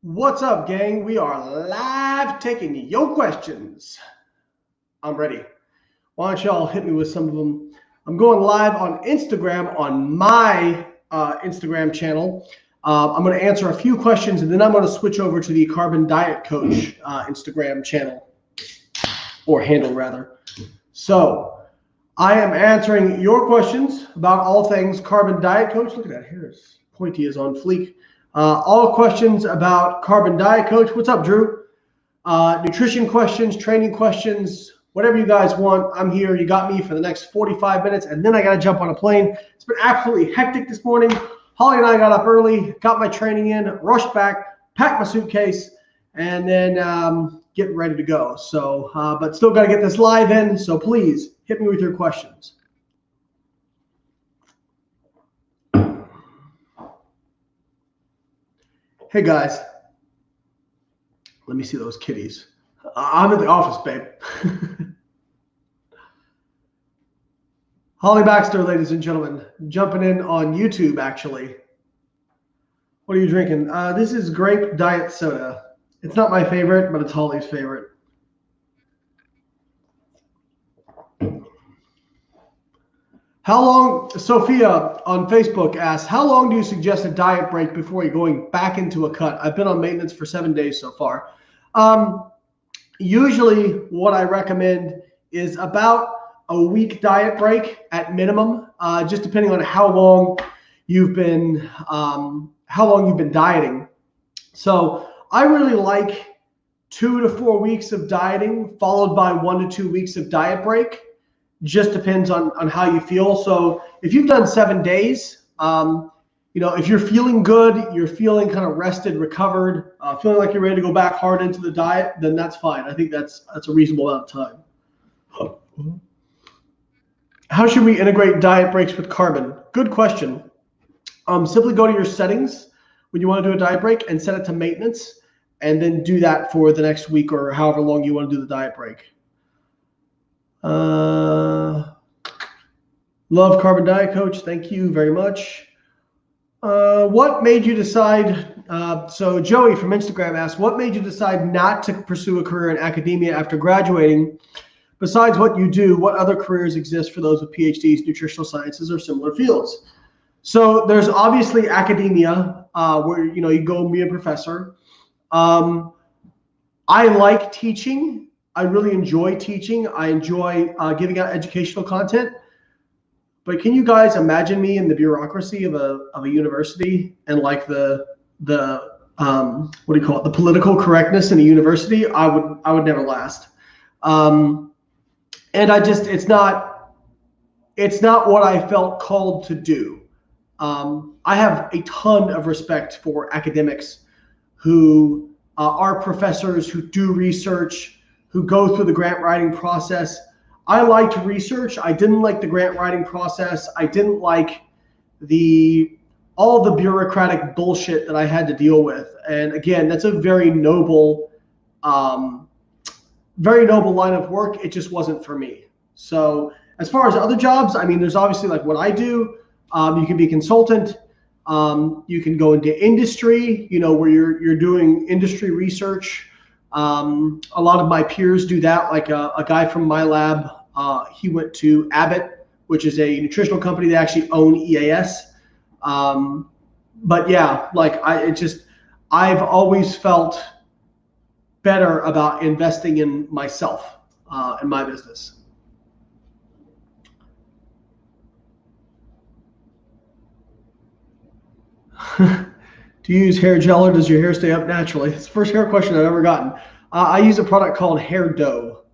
What's up, gang? We are live taking your questions. I'm ready. Why don't y'all hit me with some of them? I'm going live on Instagram on my Instagram channel. I'm going to answer a few questions, and then I'm going to switch over to the Carbon Diet Coach Instagram channel, or handle rather. So I am answering your questions about all things Carbon Diet Coach. Look at that hair, is pointy as on fleek. All questions about Carbon Diet Coach. What's up, Drew? Nutrition questions, training questions, whatever you guys want. I'm here. You got me for the next 45 minutes, and then I got to jump on a plane. It's been absolutely hectic this morning. Holly and I got up early, got my training in, rushed back, packed my suitcase, and then getting ready to go. So, but still got to get this live in. So please hit me with your questions. Hey guys, let me see those kitties. I'm in the office, babe. Holly Baxter, ladies and gentlemen, jumping in on YouTube, actually. What are you drinking? This is grape diet soda. It's not my favorite, but it's Holly's favorite. How long, Sophia on Facebook asks, how long do you suggest a diet break before you're going back into a cut? I've been on maintenance for 7 days so far. Usually what I recommend is about a week diet break at minimum, just depending on how long you've been dieting. So I really like 2 to 4 weeks of dieting followed by 1 to 2 weeks of diet break. Just depends on how you feel. So if you've done 7 days, if you're feeling good, you're feeling kind of rested, recovered, feeling like you're ready to go back hard into the diet, then that's fine. I think that's a reasonable amount of time. How should we integrate diet breaks with carbon? Good question. Simply go to your settings when you want to do a diet break and set it to maintenance, and then do that for the next week or however long you want to do the diet break. Love Carbon Diet Coach. Thank you very much. What made you decide? So Joey from Instagram asked, what made you decide not to pursue a career in academia after graduating? Besides what you do, what other careers exist for those with PhDs, nutritional sciences, or similar fields? So there's obviously academia, where you go and be a professor. I like teaching. I really enjoy teaching. I enjoy giving out educational content. But can you guys imagine me in the bureaucracy of a university and like the what do you call it, the political correctness in a university? I would never last. And it's not what I felt called to do. I have a ton of respect for academics who are professors, who do research, who go through the grant writing process. I liked research. I didn't like the grant writing process. I didn't like all the bureaucratic bullshit that I had to deal with. And again, that's a very noble line of work. It just wasn't for me. So as far as other jobs, I mean, there's obviously like what I do. You can be a consultant. You can go into industry, where you're doing industry research. A lot of my peers do that. Like a guy from my lab, he went to Abbott, which is a nutritional company. They actually own EAS. But yeah, like I've always felt better about investing in myself, in my business. Do you use hair gel or does your hair stay up naturally? It's the first hair question I've ever gotten. I use a product called Hair Dough.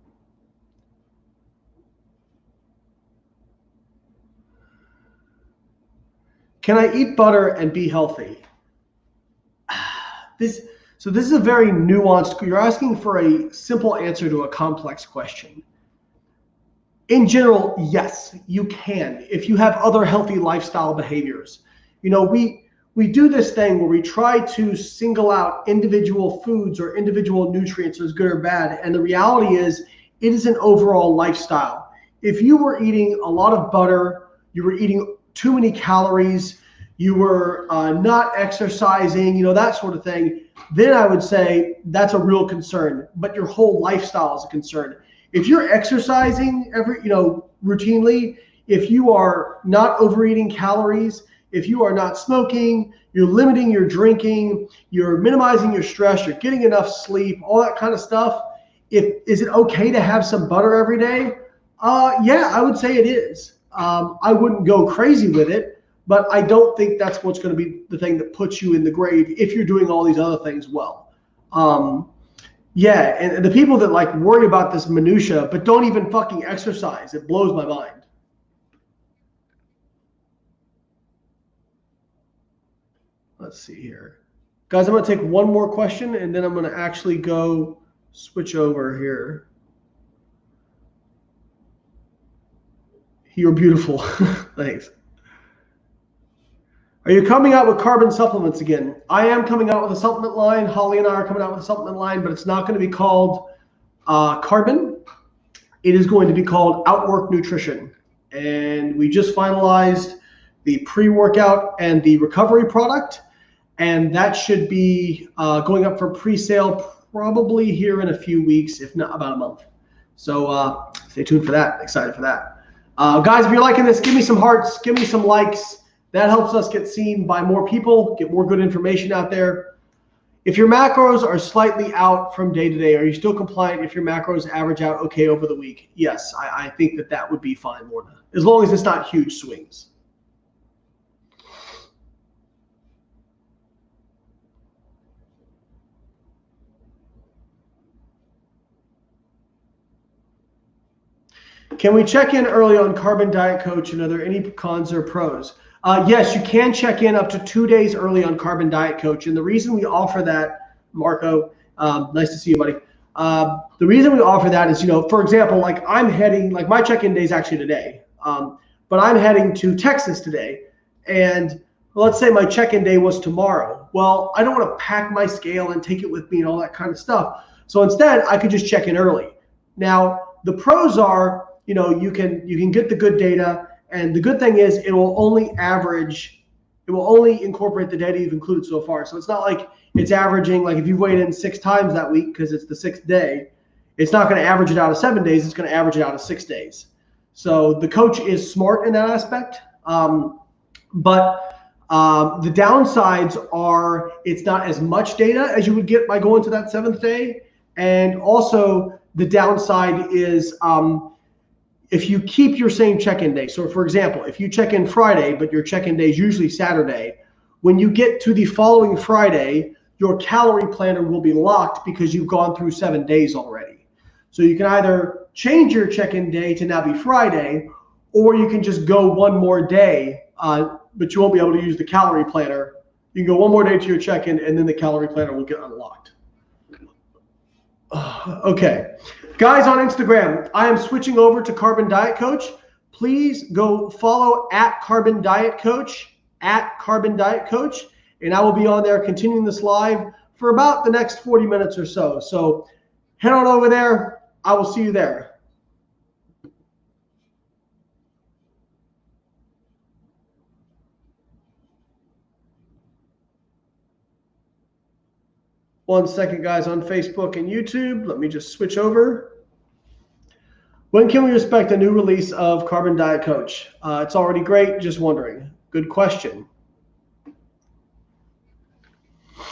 Can I eat butter and be healthy? This is a very nuanced, you're asking for a simple answer to a complex question. In general, yes, you can, if you have other healthy lifestyle behaviors. We do this thing where we try to single out individual foods or individual nutrients as good or bad. And the reality is it is an overall lifestyle. If you were eating a lot of butter, you were eating too many calories, you were not exercising, that sort of thing, then I would say that's a real concern, but your whole lifestyle is a concern. If you're exercising routinely, if you are not overeating calories, if you are not smoking, you're limiting your drinking, you're minimizing your stress, you're getting enough sleep, all that kind of stuff, is it okay to have some butter every day? Yeah, I would say it is. I wouldn't go crazy with it, but I don't think that's what's going to be the thing that puts you in the grave if you're doing all these other things well. Yeah, and the people that like worry about this minutia but don't even fucking exercise, it blows my mind. Let's see here. Guys, I'm going to take one more question, and then I'm going to actually go switch over here. You're beautiful. Thanks. Are you coming out with carbon supplements again? I am coming out with a supplement line. Holly and I are coming out with a supplement line, but it's not going to be called carbon. It is going to be called Outwork Nutrition. And we just finalized the pre-workout and the recovery product. And that should be going up for pre-sale probably here in a few weeks, if not about a month. So stay tuned for that. Excited for that. Guys, if you're liking this, give me some hearts, give me some likes. That helps us get seen by more people, get more good information out there. If your macros are slightly out from day to day, are you still compliant if your macros average out okay over the week? Yes, I think that would be fine, Lorna, as long as it's not huge swings. Can we check in early on Carbon Diet Coach, and are there any cons or pros? Yes, you can check in up to 2 days early on Carbon Diet Coach. And the reason we offer that, Marco, nice to see you, buddy. The reason we offer that is, for example, like my check-in day is actually today, but I'm heading to Texas today. And let's say my check-in day was tomorrow. Well, I don't want to pack my scale and take it with me and all that kind of stuff. So instead, I could just check in early. Now, the pros are, you can get the good data. And the good thing is it will only incorporate the data you've included so far. So it's not like it's averaging, like if you've weighed in 6 times that week because it's the 6th day, it's not going to average it out of 7 days. It's going to average it out of 6 days. So the coach is smart in that aspect. But the downsides are it's not as much data as you would get by going to that 7th day. And also the downside is if you keep your same check-in day. So for example, if you check in Friday, but your check-in day is usually Saturday, when you get to the following Friday, your calorie planner will be locked because you've gone through 7 days already. So you can either change your check-in day to now be Friday, or you can just go one more day, but you won't be able to use the calorie planner. You can go one more day to your check-in, and then the calorie planner will get unlocked. Okay. Guys on Instagram, I am switching over to Carbon Diet Coach. Please go follow at Carbon Diet Coach, and I will be on there continuing this live for about the next 40 minutes or so. So head on over there. I will see you there. One second, guys, on Facebook and YouTube. Let me just switch over. When can we expect a new release of Carbon Diet Coach? It's already great. Just wondering. Good question. All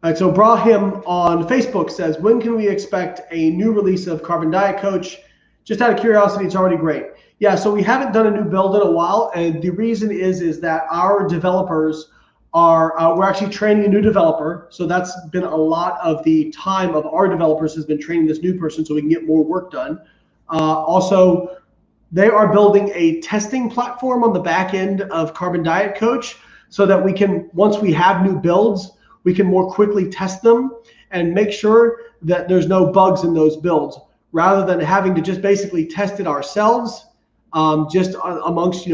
right, so Brahim on Facebook says, when can we expect a new release of Carbon Diet Coach? Just out of curiosity, it's already great. Yeah, so we haven't done a new build in a while, and the reason is that our developers we're actually training a new developer. So that's been a lot of the time of our developers has been training this new person so we can get more work done. Also, they are building a testing platform on the back end of Carbon Diet Coach so that we can, once we have new builds, we can more quickly test them and make sure that there's no bugs in those builds, rather than having to just basically test it ourselves, just amongst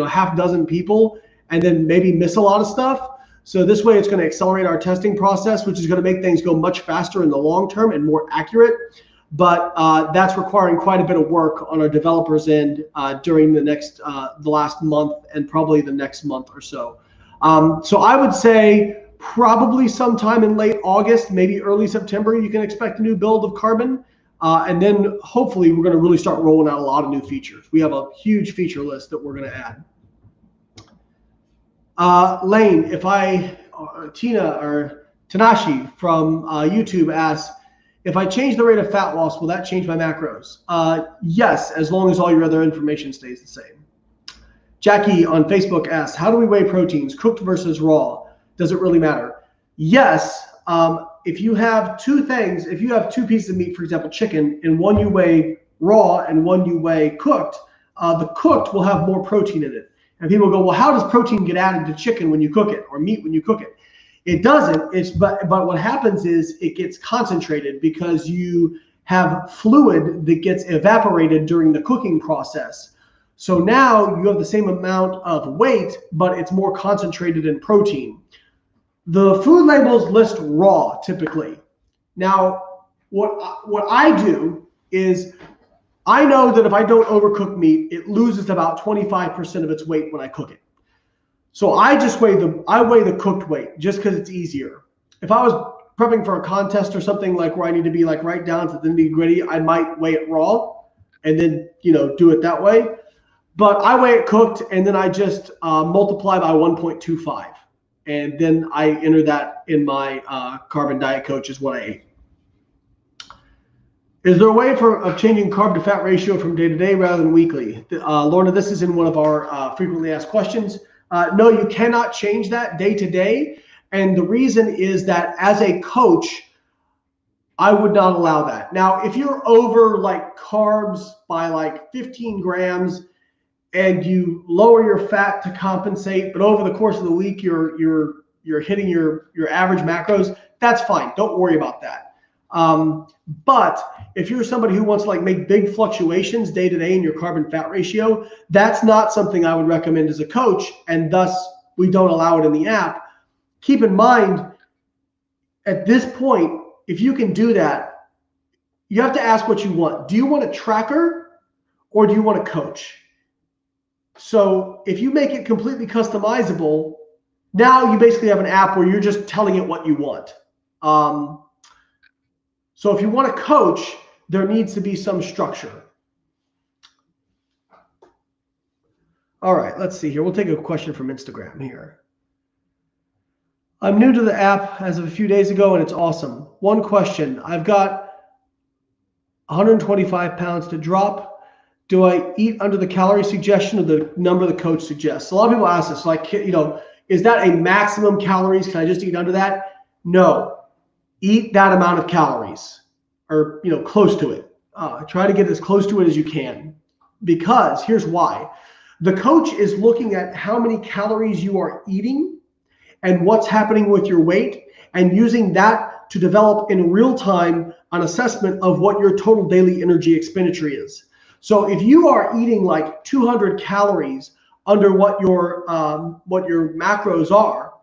half dozen people, and then maybe miss a lot of stuff. So this way it's going to accelerate our testing process, which is going to make things go much faster in the long term and more accurate. But that's requiring quite a bit of work on our developers' end during the last month and probably the next month or so. So I would say probably sometime in late August, maybe early September, you can expect a new build of Carbon. And then hopefully we're going to really start rolling out a lot of new features. We have a huge feature list that we're going to add. Layne, Tina or Tanashi from YouTube asks, if I change the rate of fat loss, will that change my macros? Yes, as long as all your other information stays the same. Jackie on Facebook asks, how do we weigh proteins, cooked versus raw? Does it really matter? Yes. If you have two things, if you have two pieces of meat, for example, chicken, and one you weigh raw and one you weigh cooked, the cooked will have more protein in it. And people go, well, how does protein get added to chicken when you cook it, or meat when you cook it? It doesn't. But what happens is it gets concentrated because you have fluid that gets evaporated during the cooking process. So now you have the same amount of weight, but it's more concentrated in protein. The food labels list raw typically. Now, what I do is I know that if I don't overcook meat, it loses about 25% of its weight when I cook it. So I just weigh the cooked weight just because it's easier. If I was prepping for a contest or something like where I need to be like right down to the nitty-gritty, I might weigh it raw and then do it that way. But I weigh it cooked and then I just multiply by 1.25. And then I enter that in my Carbon Diet Coach is what I ate. Is there a way of changing carb to fat ratio from day to day rather than weekly? Lorna, this is in one of our frequently asked questions. No, you cannot change that day to day. And the reason is that as a coach, I would not allow that. Now, if you're over like carbs by like 15 grams and you lower your fat to compensate, but over the course of the week, you're hitting your average macros, that's fine. Don't worry about that. But if you're somebody who wants to like make big fluctuations day to day in your carb and fat ratio, that's not something I would recommend as a coach, and thus we don't allow it in the app. Keep in mind, at this point, if you can do that, you have to ask what you want. Do you want a tracker or do you want a coach? So if you make it completely customizable, now you basically have an app where you're just telling it what you want. So if you want a coach, there needs to be some structure. All right, let's see here. We'll take a question from Instagram here. I'm new to the app as of a few days ago, and it's awesome. One question. I've got 125 pounds to drop. Do I eat under the calorie suggestion or the number the coach suggests? A lot of people ask this, like, is that a maximum calories? Can I just eat under that? No. Eat that amount of calories or, close to it. Try to get as close to it as you can, because here's why. The coach is looking at how many calories you are eating and what's happening with your weight, and using that to develop in real time an assessment of what your total daily energy expenditure is. So if you are eating like 200 calories under what your macros are,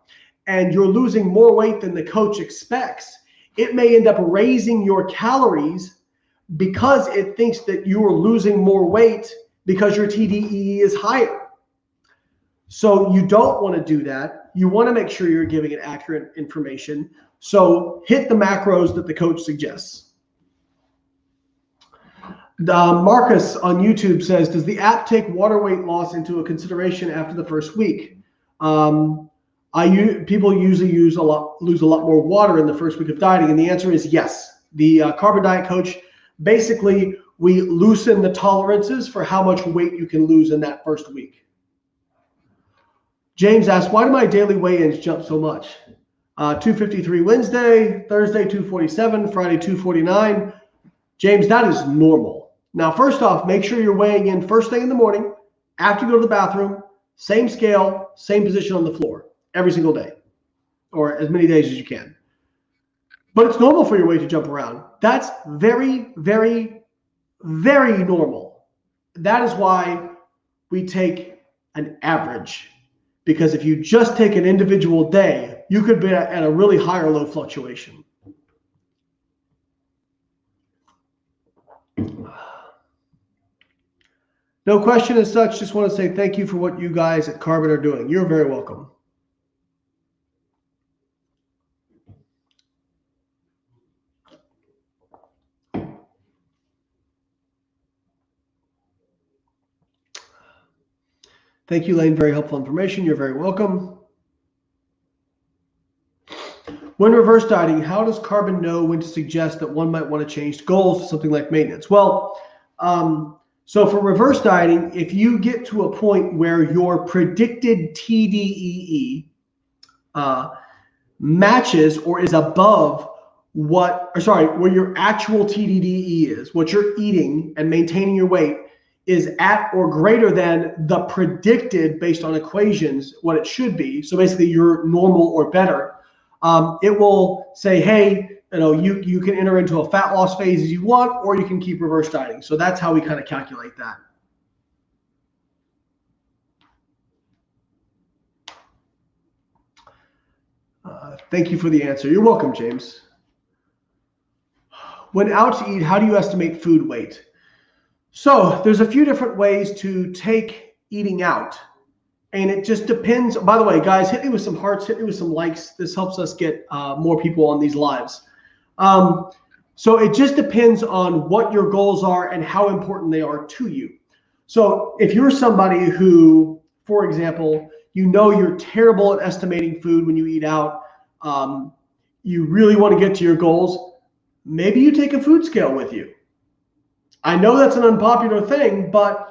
and you're losing more weight than the coach expects, it may end up raising your calories because it thinks that you are losing more weight because your TDEE is higher. So you don't want to do that. You want to make sure you're giving it accurate information. So hit the macros that the coach suggests. Marcus on YouTube says, does the app take water weight loss into a consideration after the first week? People usually lose a lot more water in the first week of dieting, and the answer is yes. The Carbon Diet Coach, basically, we loosen the tolerances for how much weight you can lose in that first week. James asks, why do my daily weigh-ins jump so much? 253 Wednesday, Thursday 247, Friday 249. James, that is normal. Now, first off, make sure you're weighing in first thing in the morning, after you go to the bathroom, same scale, same position on the floor, every single day, or as many days as you can. But it's normal for your weight to jump around. That's very, very, very normal. That is why we take an average. Because if you just take an individual day, you could be at a really high or low fluctuation. No question as such. Just want to say thank you for what you guys at Carbon are doing. You're very welcome. Thank you, Layne. Very helpful information. You're very welcome. When reverse dieting, how does Carbon know when to suggest that one might want to change goals to something like maintenance? Well, so for reverse dieting, if you get to a point where your predicted TDEE matches or is above where your actual TDEE is, what you're eating and maintaining your weight is at or greater than the predicted based on equations, what it should be. So basically you're normal or better. It will say, hey, you can enter into a fat loss phase as you want, or you can keep reverse dieting. So that's how we kind of calculate that. Thank you for the answer. You're welcome, James. When out to eat, how do you estimate food weight? So there's a few different ways to take eating out. And it just depends. By the way, guys, hit me with some hearts, hit me with some likes. This helps us get more people on these lives. So it just depends on what your goals are and how important they are to you. So if you're somebody who, for example, you're terrible at estimating food when you eat out, you really want to get to your goals, maybe you take a food scale with you. I know that's an unpopular thing, but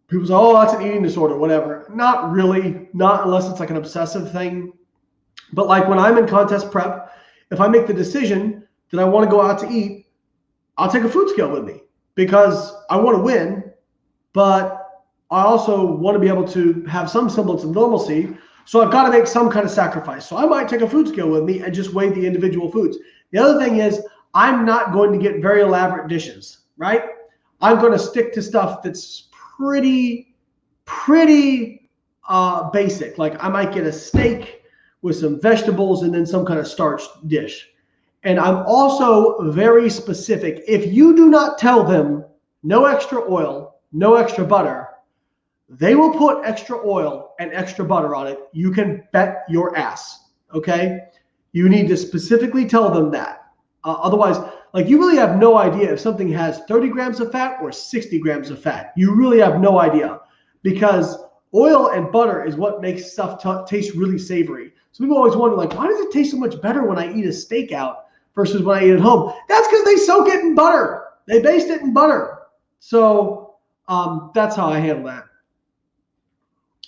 people say, oh, that's an eating disorder, whatever. Not really, not unless it's like an obsessive thing. But like when I'm in contest prep, if I make the decision that I want to go out to eat, I'll take a food scale with me because I want to win, but I also want to be able to have some semblance of normalcy. So I've got to make some kind of sacrifice. So I might take a food scale with me and just weigh the individual foods. The other thing is I'm not going to get very elaborate dishes, right? I'm going to stick to stuff that's pretty basic. Like I might get a steak with some vegetables and then some kind of starch dish. And I'm also very specific. If you do not tell them no extra oil, no extra butter, they will put extra oil and extra butter on it. You can bet your ass, okay? You need to specifically tell them that. Otherwise, like you really have no idea if something has 30 grams of fat or 60 grams of fat. You really have no idea because oil and butter is what makes stuff taste really savory. So people always wonder, like, why does it taste so much better when I eat a steak out versus when I eat at home? That's because they soak it in butter. They baste it in butter. So that's how I handle that.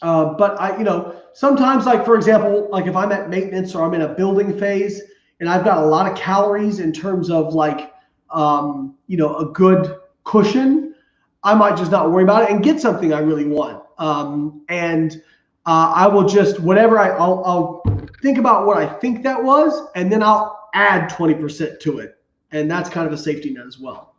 But sometimes, like, for example, like if I'm at maintenance or I'm in a building phase and I've got a lot of calories in terms of like, a good cushion, I might just not worry about it and get something I really want. I will just, I'll think about what I think that was, and then I'll add 20% to it. And that's kind of a safety net as well.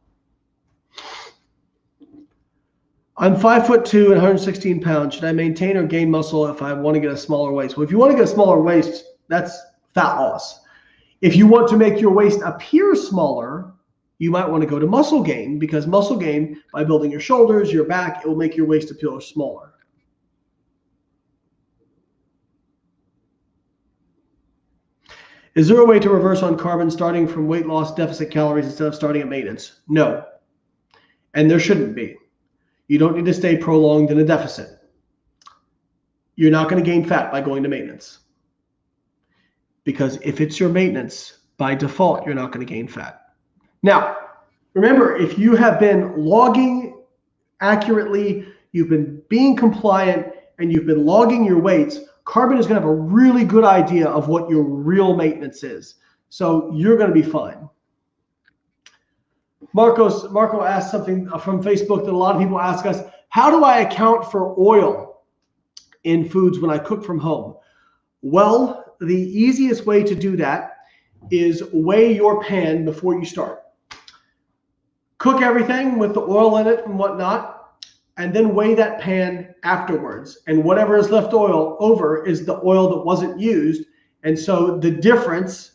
I'm 5'2" and 116 pounds. Should I maintain or gain muscle if I want to get a smaller waist? Well, if you want to get a smaller waist, that's fat loss. If you want to make your waist appear smaller, you might want to go to muscle gain, because muscle gain, by building your shoulders, your back, it will make your waist appear smaller. Is there a way to reverse on carbon starting from weight loss deficit calories instead of starting at maintenance? No. And there shouldn't be. You don't need to stay prolonged in a deficit. You're not going to gain fat by going to maintenance. Because if it's your maintenance, by default, you're not going to gain fat. Now, remember, if you have been logging accurately, you've been being compliant, and you've been logging your weights, carbon is going to have a really good idea of what your real maintenance is. So you're going to be fine. Marco asked something from Facebook that a lot of people ask us: how do I account for oil in foods when I cook from home? Well, the easiest way to do that is weigh your pan before you start. Cook everything with the oil in it and whatnot, and then weigh that pan afterwards. And whatever is left over is the oil that wasn't used. And so the difference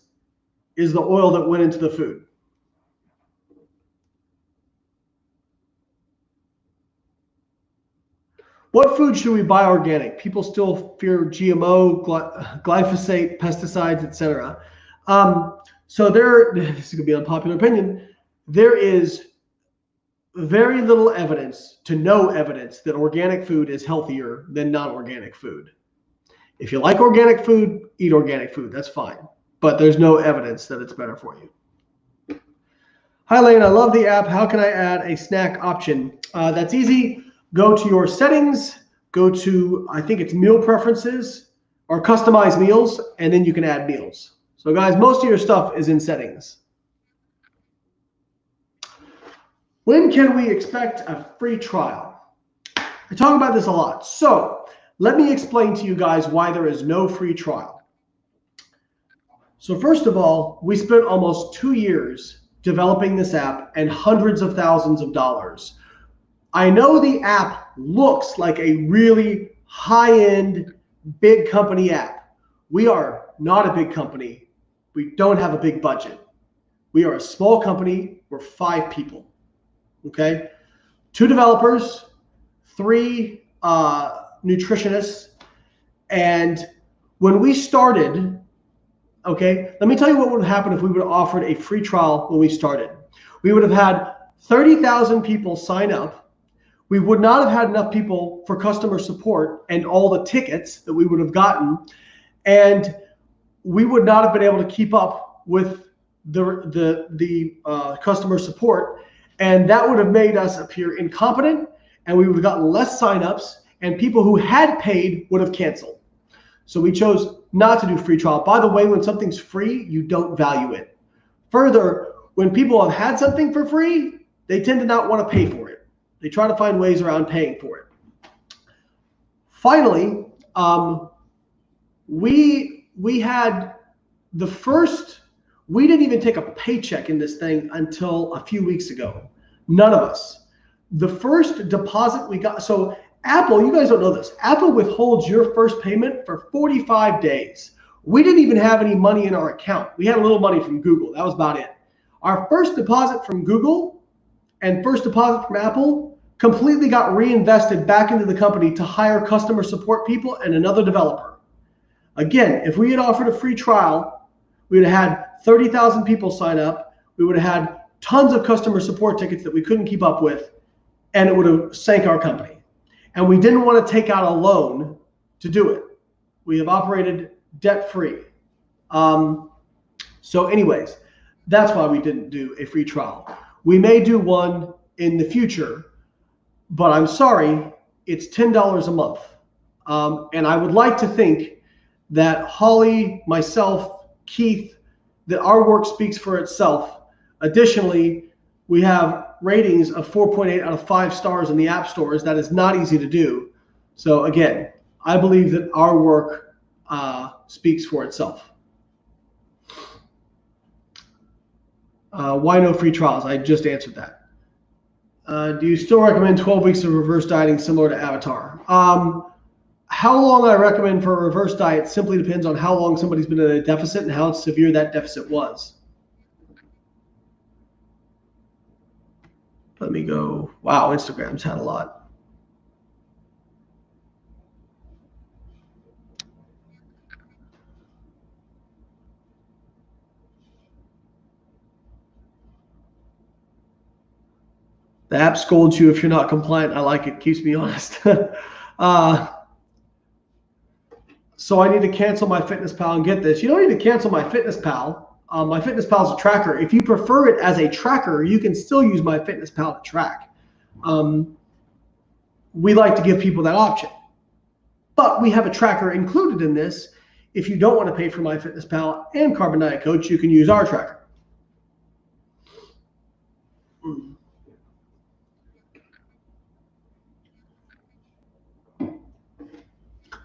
is the oil that went into the food. What food should we buy organic? People still fear GMO, glyphosate, pesticides, etc. So this is going to be an unpopular opinion. There is very little evidence to no evidence that organic food is healthier than non-organic food. If you like organic food, eat organic food. That's fine. But there's no evidence that it's better for you. Hi, Layne. I love the app. How can I add a snack option? That's easy. Go to your settings. Go to, I think it's meal preferences or customize meals, and then you can add meals. So guys, most of your stuff is in settings. When can we expect a free trial? I talk about this a lot. So let me explain to you guys why there is no free trial. So first of all, we spent almost 2 years developing this app and hundreds of thousands of dollars. I know the app looks like a really high-end, big company app. We are not a big company. We don't have a big budget. We are a small company. We're 5 people. Okay, 2 developers, 3 nutritionists. And when we started, okay, let me tell you what would have happened if we would have offered a free trial when we started. We would have had 30,000 people sign up. We would not have had enough people for customer support and all the tickets that we would have gotten. And we would not have been able to keep up with the customer support. And that would have made us appear incompetent, and we would have gotten less signups, and people who had paid would have canceled. So we chose not to do free trial. By the way, when something's free, you don't value it. Further, when people have had something for free, they tend to not want to pay for it. They try to find ways around paying for it. Finally, we had the first. We didn't even take a paycheck in this thing until a few weeks ago. None of us. The first deposit we got, so Apple, you guys don't know this, Apple withholds your first payment for 45 days. We didn't even have any money in our account. We had a little money from Google. That was about it. Our first deposit from Google and first deposit from Apple completely got reinvested back into the company to hire customer support people and another developer. Again, if we had offered a free trial, we would have had 30,000 people sign up. We would have had tons of customer support tickets that we couldn't keep up with, and it would have sank our company. And we didn't want to take out a loan to do it. We have operated debt-free. So anyways, that's why we didn't do a free trial. We may do one in the future, but I'm sorry, it's $10 a month. And I would like to think that Holly, myself, Keith, that our work speaks for itself. Additionally, we have ratings of 4.8 out of 5 stars in the app stores. That is not easy to do. So again, I believe that our work speaks for itself. Why no free trials? I just answered that. Do you still recommend 12 weeks of reverse dieting similar to Avatar? How long I recommend for a reverse diet simply depends on how long somebody's been in a deficit and how severe that deficit was. Let me go. Wow, Instagram's had a lot. The app scolds you if you're not compliant. I like it. Keeps me honest. So I need to cancel my FitnessPal and get this. You don't need to cancel my FitnessPal. My FitnessPal is a tracker. If you prefer it as a tracker, you can still use my FitnessPal to track. We like to give people that option. But we have a tracker included in this. If you don't want to pay for my FitnessPal and Carbon Diet Coach, you can use our tracker.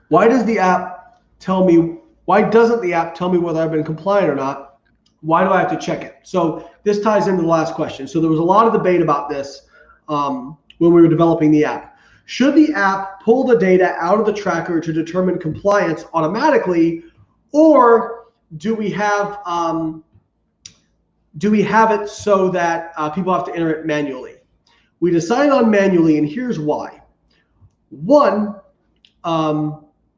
Why doesn't the app tell me whether I've been compliant or not? Why do I have to check it? So this ties into the last question. So there was a lot of debate about this when we were developing the app. Should the app pull the data out of the tracker to determine compliance automatically, or do we have it so that people have to enter it manually? We decided on manually, and here's why. One,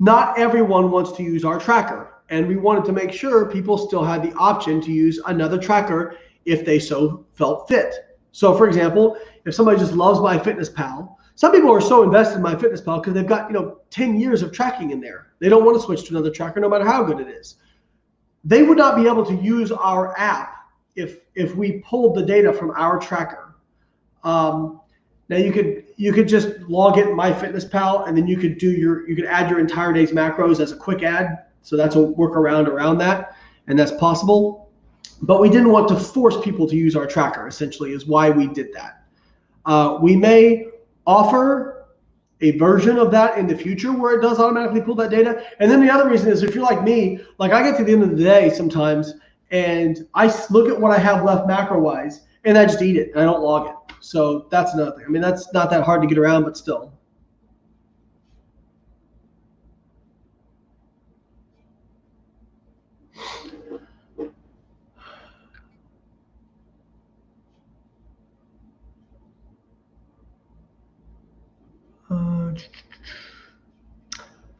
not everyone wants to use our tracker, and we wanted to make sure people still had the option to use another tracker if they so felt fit. So for example, if somebody just loves MyFitnessPal, some people are so invested in MyFitnessPal because they've got 10 years of tracking in there. They don't want to switch to another tracker no matter how good it is. They would not be able to use our app if we pulled the data from our tracker. Now you could just log in MyFitnessPal, and then you could add your entire day's macros as a quick add. So that's a workaround around that, and that's possible. But we didn't want to force people to use our tracker, essentially, is why we did that. We may offer a version of that in the future where it does automatically pull that data. And then the other reason is, if you're like me, like I get to the end of the day sometimes and I look at what I have left macro wise and I just eat it and I don't log it. So that's another thing. I mean, that's not that hard to get around, but still.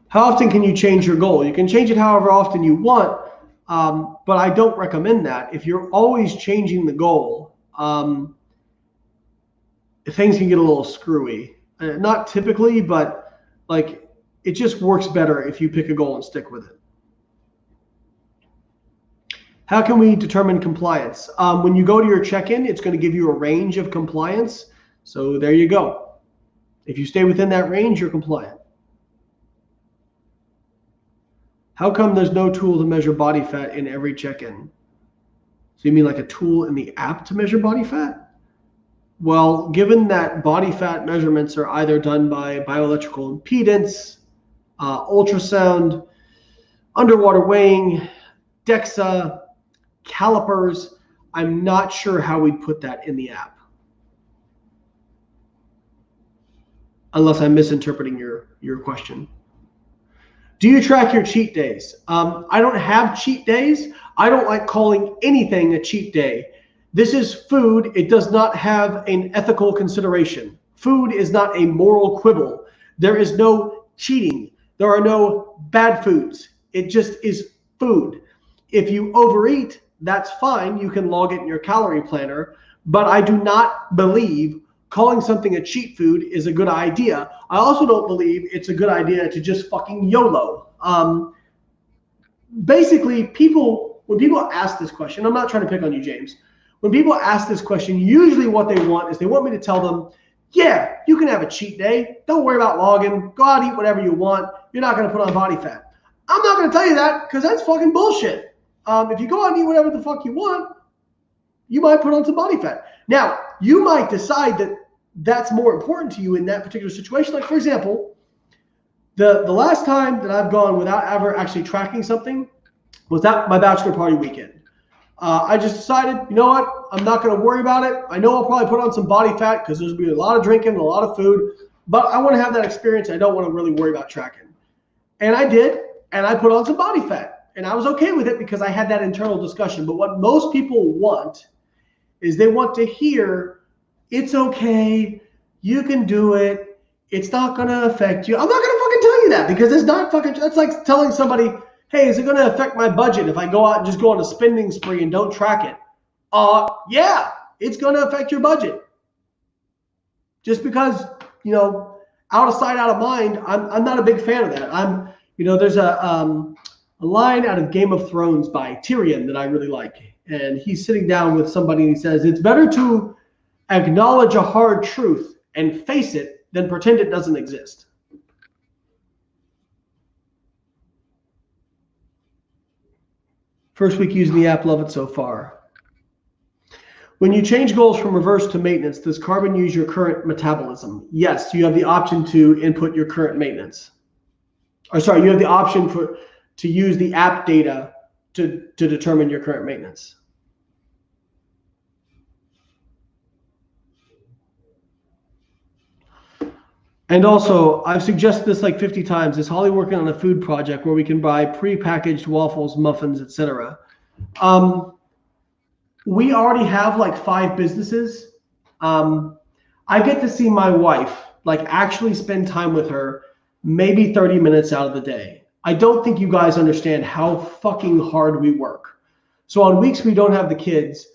How often can you change your goal? You can change it however often you want, but I don't recommend that. If you're always changing the goal, things can get a little screwy. Not typically, but like it just works better if you pick a goal and stick with it. How can we determine compliance? When you go to your check-in, it's going to give you a range of compliance. So there you go. If you stay within that range, you're compliant. How come there's no tool to measure body fat in every check-in? So you mean like a tool in the app to measure body fat? Well, given that body fat measurements are either done by bioelectrical impedance, ultrasound, underwater weighing, DEXA, calipers, I'm not sure how we'd put that in the app. Unless I'm misinterpreting your question. Do you track your cheat days? I don't have cheat days. I don't like calling anything a cheat day. This is food. It does not have an ethical consideration. Food is not a moral quibble. There is no cheating. There are no bad foods. It just is food. If you overeat, that's fine. You can log it in your calorie planner. But I do not believe calling something a cheat food is a good idea. I also don't believe it's a good idea to just fucking YOLO. Basically, when people ask this question, I'm not trying to pick on you, James. When people ask this question, usually what they want is they want me to tell them, yeah, you can have a cheat day. Don't worry about logging. Go out, eat whatever you want. You're not going to put on body fat. I'm not going to tell you that because that's fucking bullshit. If you go out and eat whatever the fuck you want, you might put on some body fat. Now, you might decide that that's more important to you in that particular situation. Like, for example, the last time that I've gone without ever actually tracking something was at my bachelor party weekend. I just decided, you know what? I'm not going to worry about it. I know I'll probably put on some body fat because there's going to be a lot of drinking and a lot of food, but I want to have that experience. I don't want to really worry about tracking. And I did, and I put on some body fat. And I was okay with it because I had that internal discussion. But what most people want is they want to hear, it's okay, you can do it, it's not going to affect you. I'm not going to fucking tell you that because it's not fucking, that's like telling somebody, hey, is it going to affect my budget if I go out and just go on a spending spree and don't track it? Yeah, it's going to affect your budget. Just because, out of sight, out of mind, I'm not a big fan of that. There's a line out of Game of Thrones by Tyrion that I really like. And he's sitting down with somebody and he says, it's better to acknowledge a hard truth and face it than pretend it doesn't exist. First week using the app, love it so far. When you change goals from reverse to maintenance, does Carbon use your current metabolism? Yes, you have the option to input your current maintenance. You have the option to use the app data to determine your current maintenance. And also, I've suggested this like 50 times. Is Holly working on a food project where we can buy pre-packaged waffles, muffins, etc.? We already have like 5 businesses. I get to see my wife, like actually spend time with her, maybe 30 minutes out of the day. I don't think you guys understand how fucking hard we work. So on weeks we don't have the kids,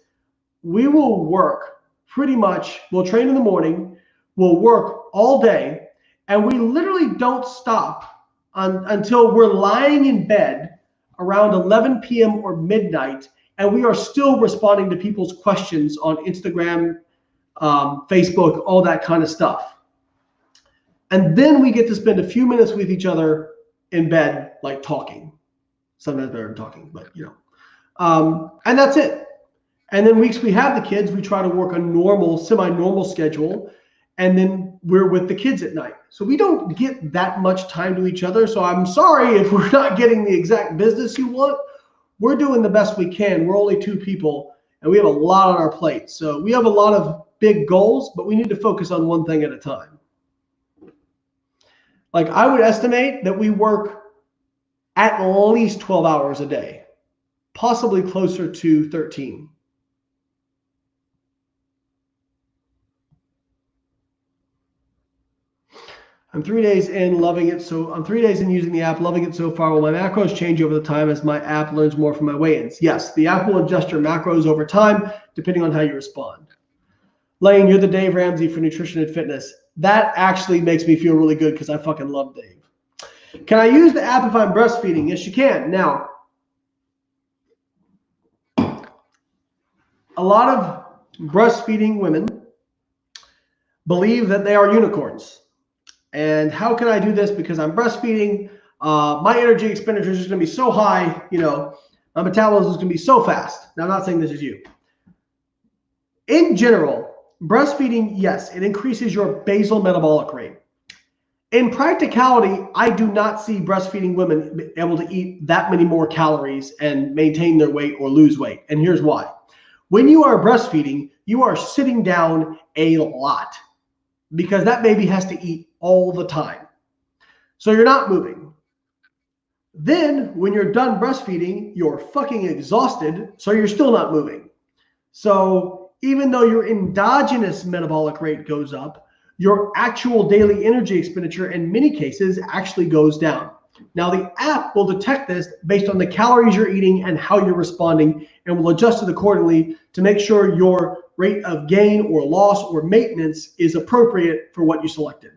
we will work pretty much, we'll train in the morning, we'll work all day, and we literally don't stop until we're lying in bed around 11 p.m. or midnight, and we are still responding to people's questions on Instagram, Facebook, all that kind of stuff. And then we get to spend a few minutes with each other in bed, like talking. Sometimes better than talking, but and that's it. And then weeks we have the kids, we try to work a normal, semi-normal schedule, and then we're with the kids at night. So we don't get that much time to each other. So I'm sorry if we're not getting the exact business you want. We're doing the best we can. We're only 2 people, and we have a lot on our plate. So we have a lot of big goals, but we need to focus on one thing at a time. Like, I would estimate that we work at least 12 hours a day, possibly closer to 13. I'm 3 days in, loving it. So I'm 3 days in using the app, loving it so far. Will my macros change over the time as my app learns more from my weigh-ins? Yes, the app will adjust your macros over time, depending on how you respond. Layne, you're the Dave Ramsey for nutrition and fitness. That actually makes me feel really good because I fucking love Dave. Can I use the app if I'm breastfeeding? Yes, you can. Now, a lot of breastfeeding women believe that they are unicorns. And how can I do this? Because I'm breastfeeding, my energy expenditure is just going to be so high, my metabolism is going to be so fast. Now, I'm not saying this is you. In general, breastfeeding, yes, it increases your basal metabolic rate. In practicality, I do not see breastfeeding women able to eat that many more calories and maintain their weight or lose weight. And here's why. When you are breastfeeding, you are sitting down a lot because that baby has to eat all the time. So you're not moving. Then when you're done breastfeeding, you're fucking exhausted, so you're still not moving. So even though your endogenous metabolic rate goes up, your actual daily energy expenditure in many cases actually goes down. Now the app will detect this based on the calories you're eating and how you're responding, and will adjust it accordingly to make sure your rate of gain or loss or maintenance is appropriate for what you selected.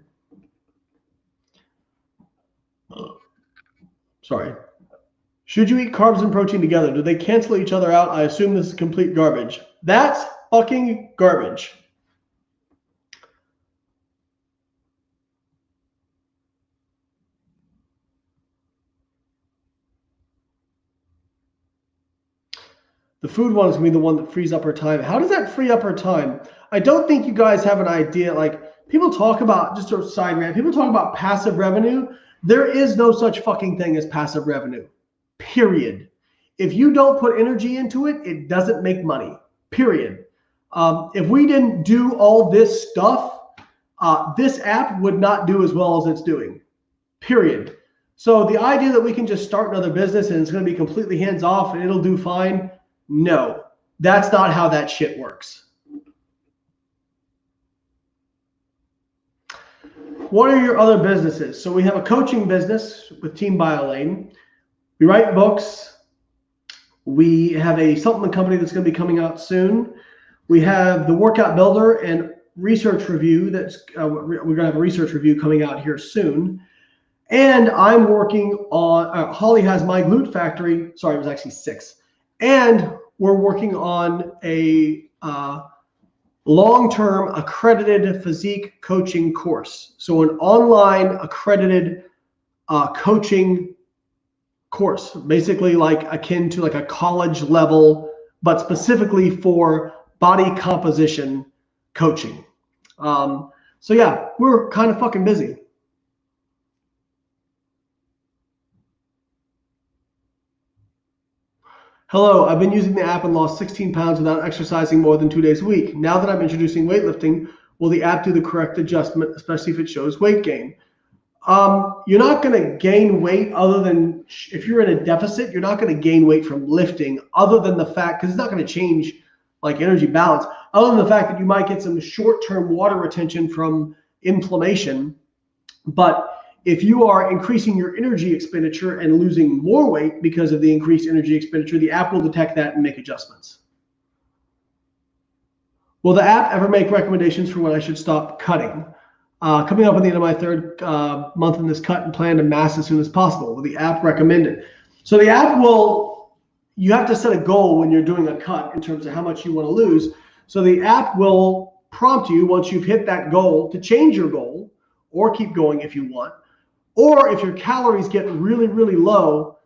Sorry. Should you eat carbs and protein together? Do they cancel each other out? I assume this is complete garbage. That's fucking garbage. The food one is going to be the one that frees up our time. How does that free up our time? I don't think you guys have an idea. Like, people talk about, just a side rant, people talk about passive revenue. There is no such fucking thing as passive revenue, period. If you don't put energy into it, it doesn't make money, period. If we didn't do all this stuff, this app would not do as well as it's doing, period. So the idea that we can just start another business and it's going to be completely hands off and it'll do fine, no, that's not how that shit works. What are your other businesses? So we have a coaching business with Team Layne. We write books. We have a supplement company that's going to be coming out soon. We have the Workout Builder and research review. That's we're going to have a research review coming out here soon. And I'm working on, Holly has My Glute Factory. Sorry, it was actually 6. And we're working on a long-term accredited physique coaching course. So an online accredited coaching course, basically like akin to like a college level, but specifically for body composition coaching. So yeah, we're kind of fucking busy. Hello, I've been using the app and lost 16 pounds without exercising more than 2 days a week. Now that I'm introducing weightlifting, will the app do the correct adjustment, especially if it shows weight gain? You're not going to gain weight other than, if you're in a deficit, you're not going to gain weight from lifting other than the fact, because it's not going to change like energy balance, other than the fact that you might get some short-term water retention from inflammation. But if you are increasing your energy expenditure and losing more weight because of the increased energy expenditure, the app will detect that and make adjustments. Will the app ever make recommendations for when I should stop cutting? Coming up on the end of my third month in this cut and plan to mass as soon as possible. Will the app recommend it? So the app will, you have to set a goal when you're doing a cut in terms of how much you want to lose. So the app will prompt you once you've hit that goal to change your goal or keep going if you want. Or if your calories get really, really low,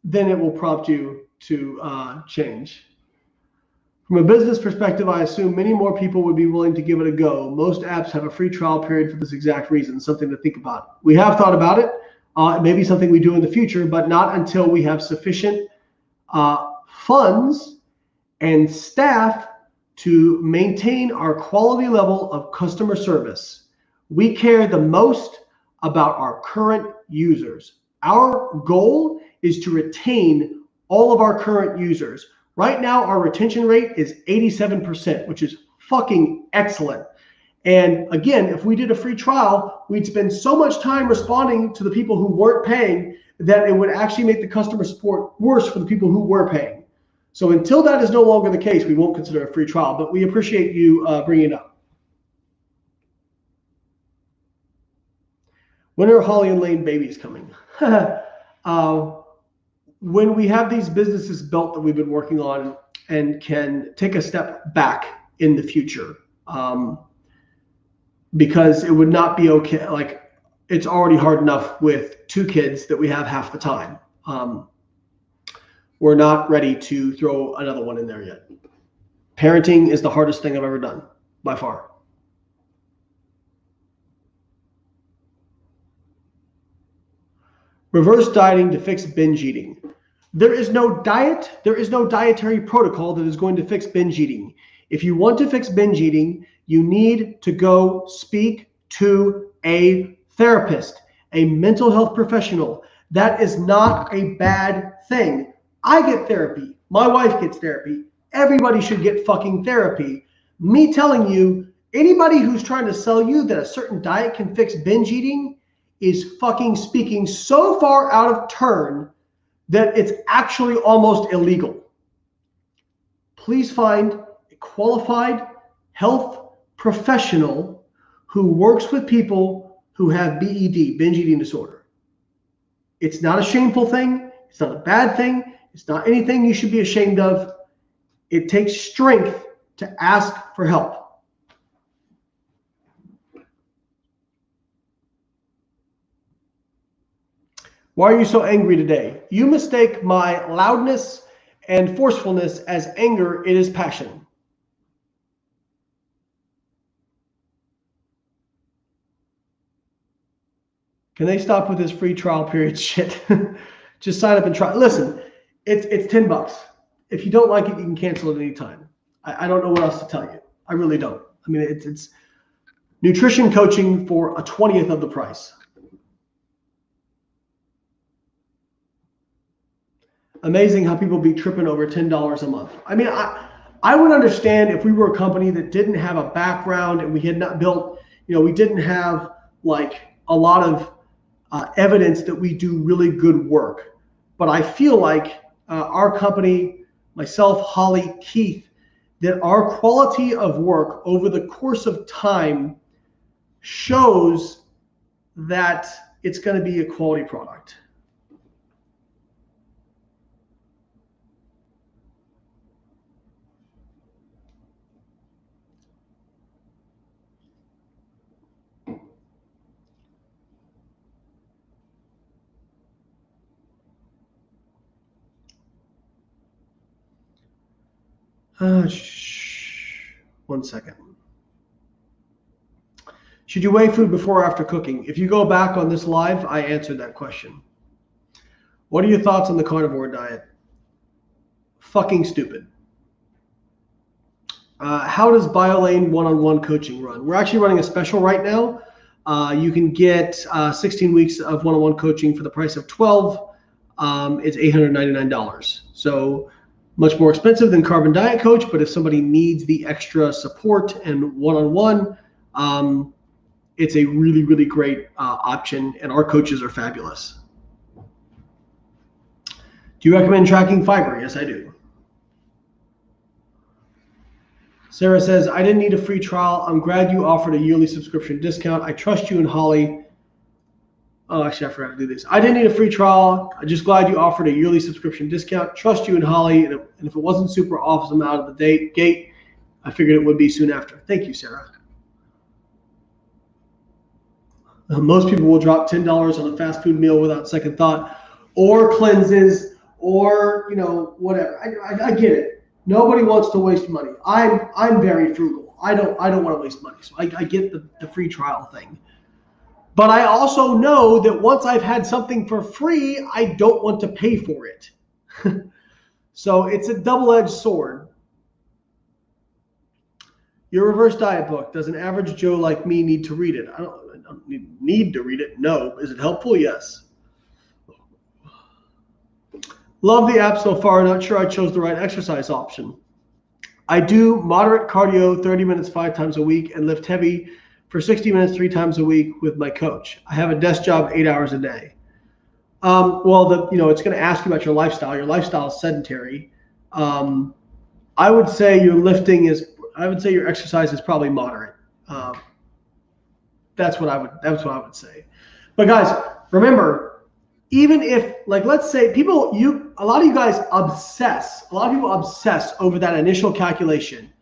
then it will prompt you to change. From a business perspective, I assume many more people would be willing to give it a go. Most apps have a free trial period for this exact reason, something to think about. We have thought about it. Maybe something we do in the future, but not until we have sufficient funds and staff to maintain our quality level of customer service. We care the most about our current users. Our goal is to retain all of our current users. Right now, our retention rate is 87%, which is fucking excellent. And again, if we did a free trial, we'd spend so much time responding to the people who weren't paying that it would actually make the customer support worse for the people who were paying. So until that is no longer the case, we won't consider a free trial, but we appreciate you bringing it up. When are Holly and Layne babies coming? When we have these businesses built that we've been working on and can take a step back in the future, because it would not be okay. Like, it's already hard enough with 2 kids that we have half the time. We're not ready to throw another one in there yet. Parenting is the hardest thing I've ever done, by far. Reverse dieting to fix binge eating. There is no diet, there is no dietary protocol that is going to fix binge eating. If you want to fix binge eating, you need to go speak to a therapist, a mental health professional. That is not a bad thing. I get therapy. My wife gets therapy. Everybody should get fucking therapy. Me telling you, anybody who's trying to sell you that a certain diet can fix binge eating is fucking speaking so far out of turn that it's actually almost illegal. Please find a qualified health professional who works with people who have BED, binge eating disorder. It's not a shameful thing. It's not a bad thing. It's not anything you should be ashamed of. It takes strength to ask for help. Why are you so angry today? You mistake my loudness and forcefulness as anger. It is passion. Can they stop with this free trial period shit? Just sign up and try. Listen, it's $10. If you don't like it, you can cancel it anytime. I don't know what else to tell you. I really don't. I mean, it's nutrition coaching for a 20th of the price. Amazing how people be tripping over $10 a month. I mean, I would understand if we were a company that didn't have a background and we had not built, we didn't have like a lot of evidence that we do really good work. But I feel like our company, myself, Holly, Keith, that our quality of work over the course of time shows that it's going to be a quality product. One second. Should you weigh food before or after cooking? If you go back on this live, I answered that question. What are your thoughts on the carnivore diet? Fucking stupid. How does Layne one-on-one coaching run? We're actually running a special right now. You can get 16 weeks of one-on-one coaching for the price of 12. It's $899. So much more expensive than Carbon Diet Coach, but if somebody needs the extra support and one-on-one, it's a really, really great option, and our coaches are fabulous. Do you recommend tracking fiber? Yes, I do. Sarah says, I didn't need a free trial. I'm glad you offered a yearly subscription discount. I trust you and Holly. Oh, actually, I forgot to do this. I didn't need a free trial. I'm just glad you offered a yearly subscription discount. Trust you and Holly. And if it wasn't super awesome out of the gate, I figured it would be soon after. Thank you, Sarah. Most people will drop $10 on a fast food meal without second thought, or cleanses, or whatever. I get it. Nobody wants to waste money. I'm very frugal. I don't want to waste money. So I get the free trial thing. But I also know that once I've had something for free, I don't want to pay for it. So it's a double-edged sword. Your reverse diet book. Does an average Joe like me need to read it? I don't need to read it. No. Is it helpful? Yes. Love the app so far. Not sure I chose the right exercise option. I do moderate cardio 30 minutes 5 times a week and lift heavy for 60 minutes 3 times a week with my coach. I have a desk job 8 hours a day. Well, it's going to ask you about your lifestyle. Your lifestyle is sedentary. I would say your exercise is probably moderate. That's what I would say. But guys, remember, even if, let's say a lot of people obsess over that initial calculation.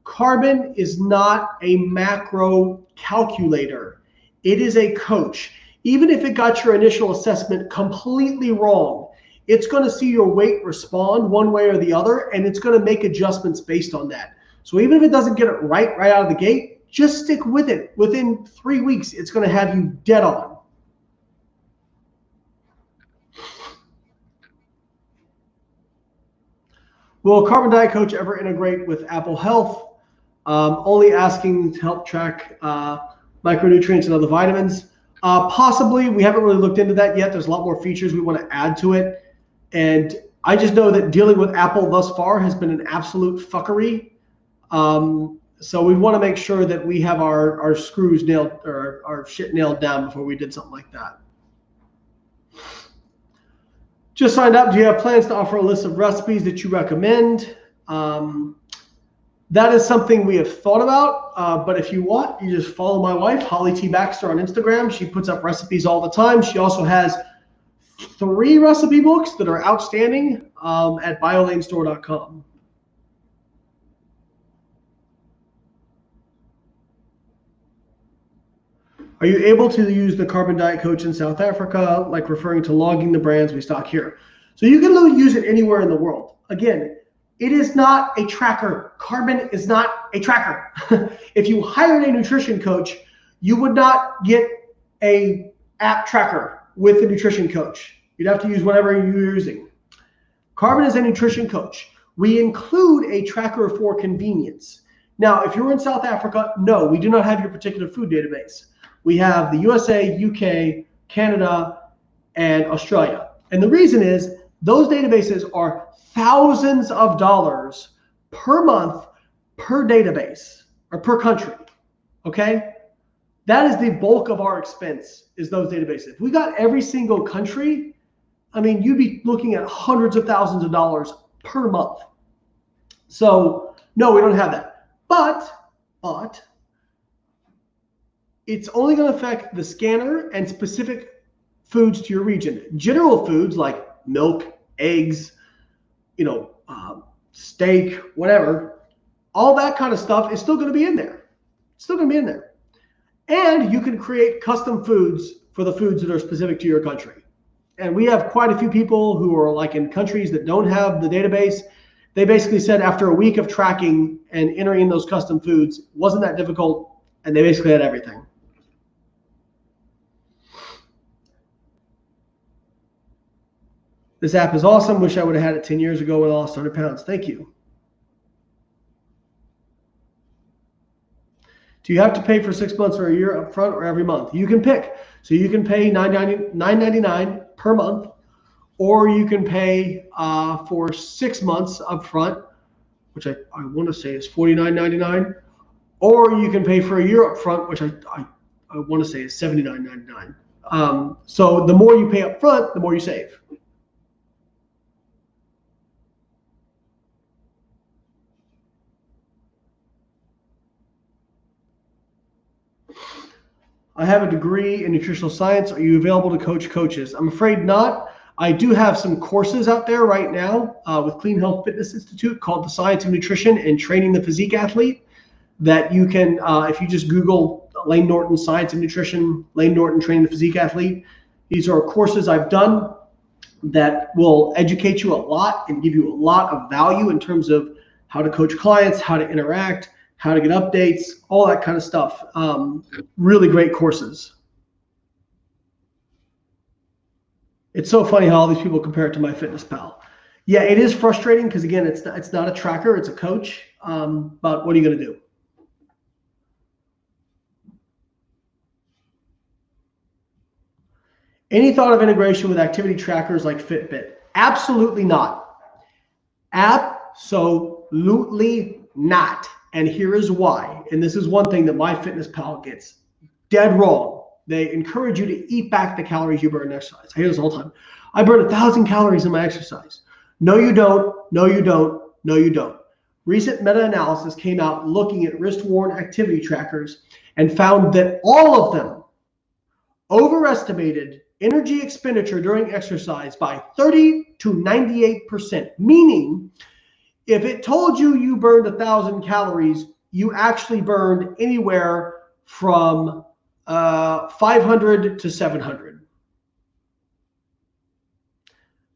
Carbon is not a macro calculator. It is a coach. Even if it got your initial assessment completely wrong, it's going to see your weight respond one way or the other, and it's going to make adjustments based on that. So even if it doesn't get it right out of the gate, just stick with it. Within 3 weeks, it's going to have you dead on. Will a Carbon Diet Coach ever integrate with Apple Health? Only asking to help track micronutrients and other vitamins. Possibly. We haven't really looked into that yet. There's a lot more features we want to add to it. And I just know that dealing with Apple thus far has been an absolute fuckery. So we want to make sure that we have our screws nailed, or our shit nailed down before we did something like that. Just signed up. Do you have plans to offer a list of recipes that you recommend? That is something we have thought about, but if you want, you just follow my wife, Holly T. Baxter, on Instagram. She puts up recipes all the time. She also has 3 recipe books that are outstanding at biolanestore.com. Are you able to use the Carbon Diet Coach in South Africa, like referring to logging the brands we stock here? So you can use it anywhere in the world. Again, it is not a tracker. Carbon is not a tracker. If you hired a nutrition coach, you would not get a app tracker with the nutrition coach. You'd have to use whatever you're using. Carbon is a nutrition coach. We include a tracker for convenience. Now, if you're in South Africa, no, we do not have your particular food database. We have the USA, UK, Canada, and Australia. And the reason is those databases are thousands of dollars per month per database, or per country, okay? That is the bulk of our expense, is those databases. If we got every single country, I mean, you'd be looking at hundreds of thousands of dollars per month. So no, we don't have that. But it's only going to affect the scanner and specific foods to your region. General foods like milk, eggs, steak, whatever, all that kind of stuff is still going to be in there. It's still going to be in there. And you can create custom foods for the foods that are specific to your country. And we have quite a few people who are in countries that don't have the database. They basically said after a week of tracking and entering those custom foods, wasn't that difficult, and they basically had everything. This app is awesome. Wish I would have had it 10 years ago when I lost 100 pounds. Thank you. Do you have to pay for 6 months or a year up front, or every month? You can pick. So you can pay $9.99 per month, or you can pay for 6 months up front, which I want to say is $49.99, or you can pay for a year up front, which I want to say is $79.99. So the more you pay up front, the more you save. I have a degree in nutritional science. Are you available to coach coaches? I'm afraid not. I do have some courses out there right now with Clean Health Fitness Institute called The Science of Nutrition and Training the Physique Athlete that you can, if you just Google Layne Norton Science of Nutrition, Layne Norton Training the Physique Athlete. These are courses I've done that will educate you a lot and give you a lot of value in terms of how to coach clients, how to interact, how to get updates, all that kind of stuff. Really great courses. It's so funny how all these people compare it to MyFitnessPal. Yeah, it is frustrating because, again, it's not a tracker, it's a coach. But what are you going to do? Any thought of integration with activity trackers like Fitbit? Absolutely not. Absolutely not. And here is why. And this is one thing that MyFitnessPal gets dead wrong. They encourage you to eat back the calories you burn in exercise. I hear this all the time. I burn 1,000 calories in my exercise. No, you don't. No, you don't. No, you don't. Recent meta-analysis came out looking at wrist-worn activity trackers and found that all of them overestimated energy expenditure during exercise by 30 to 98%, meaning if it told you you burned 1,000 calories, you actually burned anywhere from 500 to 700.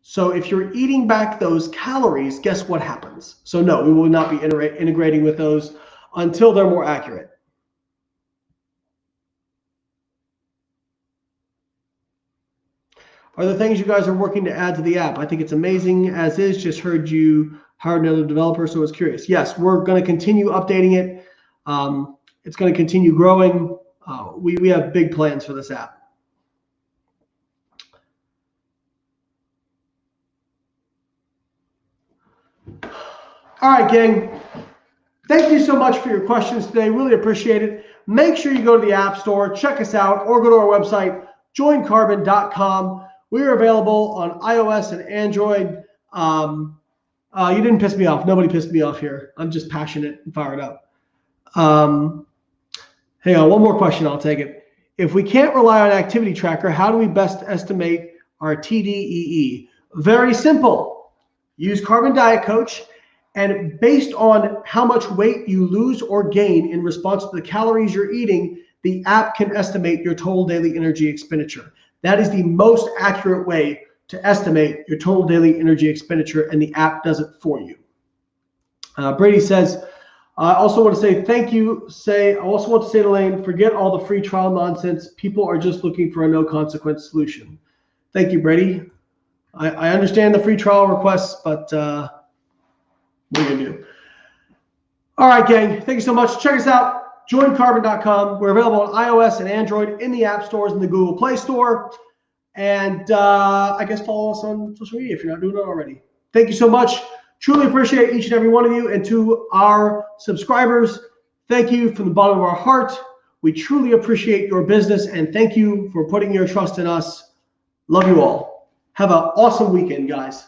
So if you're eating back those calories, guess what happens? So no, we will not be integrating with those until they're more accurate. Are there things you guys are working to add to the app? I think it's amazing as is. Just heard you hired another developer, so I was curious. Yes, we're going to continue updating it. It's going to continue growing. We have big plans for this app. All right, gang. Thank you so much for your questions today. Really appreciate it. Make sure you go to the App Store, check us out, or go to our website, joincarbon.com. We are available on iOS and Android. You didn't piss me off. Nobody pissed me off here. I'm just passionate and fired up. Hang on, one more question. I'll take it. If we can't rely on activity tracker, how do we best estimate our TDEE? Very simple. Use Carbon Diet Coach, and based on how much weight you lose or gain in response to the calories you're eating, the app can estimate your total daily energy expenditure. That is the most accurate way to estimate your total daily energy expenditure, and the app does it for you. Brady says, I also want to say thank you. I also want to say to Layne, forget all the free trial nonsense. People are just looking for a no consequence solution. Thank you, Brady. I understand the free trial requests, but what are you going to do? All right, gang. Thank you so much. Check us out. JoinCarbon.com. We're available on iOS and Android in the app stores and the Google Play Store. And I guess follow us on social media if you're not doing it already. Thank you so much. Truly appreciate each and every one of you. And to our subscribers, thank you from the bottom of our heart. We truly appreciate your business, and thank you for putting your trust in us. Love you all. Have an awesome weekend, guys.